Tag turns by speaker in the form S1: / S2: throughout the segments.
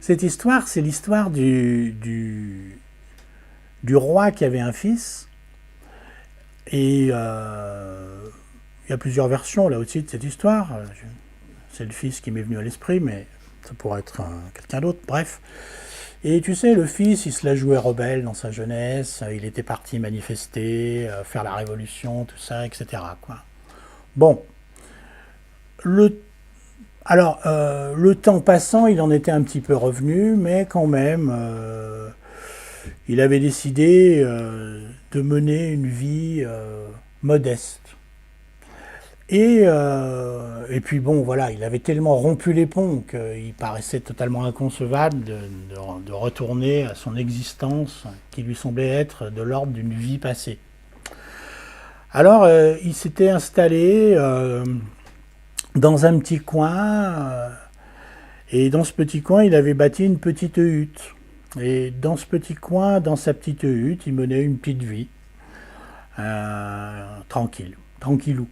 S1: Cette histoire, c'est l'histoire du roi qui avait un fils. Et il y a plusieurs versions là aussi de cette histoire. C'est le fils qui m'est venu à l'esprit, mais ça pourrait être quelqu'un d'autre. Bref. Et tu sais, le fils, il se la jouait rebelle dans sa jeunesse. Il était parti manifester, faire la révolution, tout ça, etc. Quoi. Bon. Le le temps passant, il en était un petit peu revenu, mais quand même, il avait décidé de mener une vie modeste. Et puis bon, voilà, il avait tellement rompu les ponts qu'il paraissait totalement inconcevable de retourner à son existence qui lui semblait être de l'ordre d'une vie passée. Alors, il s'était installé dans un petit coin, et dans ce petit coin, il avait bâti une petite hutte. Et dans ce petit coin, dans sa petite hutte, il menait une petite vie, tranquille, tranquillou.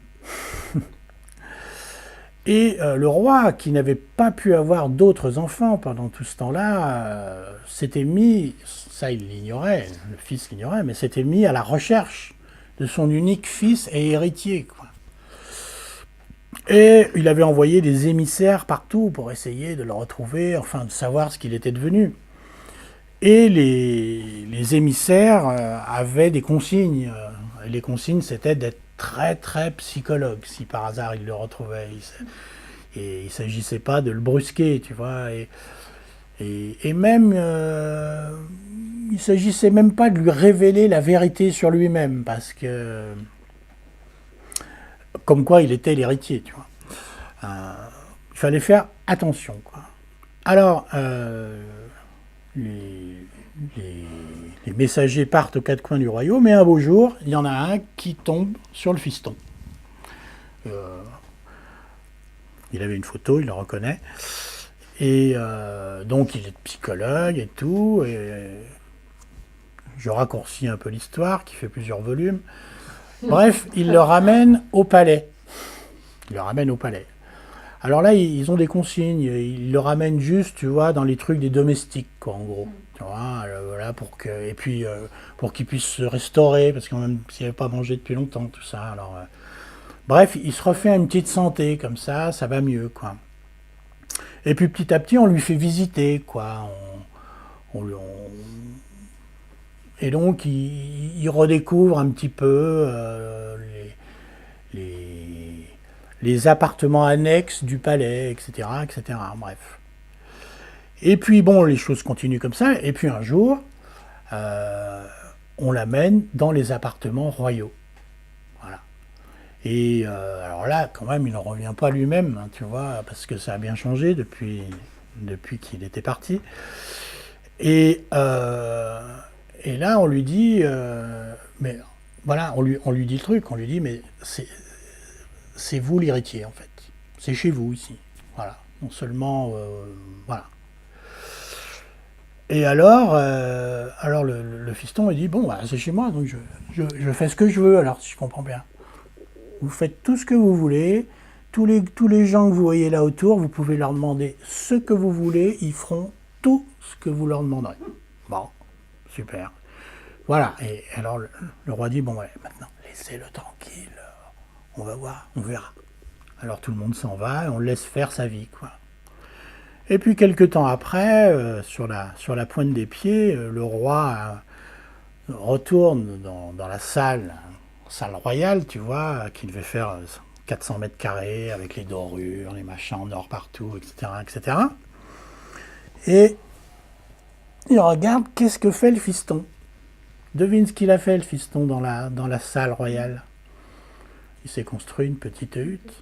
S1: Et le roi, qui n'avait pas pu avoir d'autres enfants pendant tout ce temps-là, s'était mis, ça il l'ignorait, le fils l'ignorait, mais s'était mis à la recherche de son unique fils et héritier, quoi. Et il avait envoyé des émissaires partout pour essayer de le retrouver, enfin de savoir ce qu'il était devenu. Et les émissaires avaient des consignes. Les consignes, c'était d'être très très psychologue, si par hasard il le retrouvait. Et il ne s'agissait pas de le brusquer, tu vois. Et même, il ne s'agissait même pas de lui révéler la vérité sur lui-même, parce que, comme quoi il était l'héritier, tu vois. Il fallait faire attention, quoi. Alors, les, les, les messagers partent aux quatre coins du royaume, et un beau jour, il y en a un qui tombe sur le fiston. Il avait une photo, il le reconnaît. Et donc, il est psychologue et tout. Et je raccourcis un peu l'histoire, qui fait plusieurs volumes. Bref, il le ramène au palais. Il le ramène au palais. Alors là, ils ont des consignes. Ils le ramènent juste, tu vois, dans les trucs des domestiques, quoi, en gros. Tu vois, voilà, et puis, pour qu'il puisse se restaurer, parce qu'il n'avait pas mangé depuis longtemps, tout ça. Alors, bref, il se refait une petite santé, comme ça va mieux, quoi. Et puis, petit à petit, on lui fait visiter, quoi. Et donc, il redécouvre un petit peu les, les appartements annexes du palais, etc., etc. Bref. Et puis, bon, les choses continuent comme ça. Et puis, un jour, on l'amène dans les appartements royaux. Voilà. Et alors là, quand même, il n'en revient pas lui-même, hein, tu vois, parce que ça a bien changé depuis qu'il était parti. Et, et là, on lui dit, mais voilà, on lui dit le truc, on lui dit, mais c'est vous l'héritier, en fait. C'est chez vous, ici. Voilà. Non seulement, voilà. Et alors le fiston, il dit, bon, bah, c'est chez moi, donc je fais ce que je veux, alors, si je comprends bien. Vous faites tout ce que vous voulez, tous les gens que vous voyez là autour, vous pouvez leur demander ce que vous voulez, ils feront tout ce que vous leur demanderez. Bon, super. Voilà, et alors le roi dit, bon, ouais, maintenant, laissez-le tranquille, on va voir, on verra. Alors tout le monde s'en va, et on le laisse faire sa vie, quoi. Et puis quelques temps après, sur la pointe des pieds, le roi retourne dans la salle royale, tu vois, qui devait faire 400 mètres carrés, avec les dorures, les machins en or partout, etc., etc. Et il regarde, qu'est-ce que fait le fiston? Devine ce qu'il a fait, le fiston, dans la salle royale. Il s'est construit une petite hutte.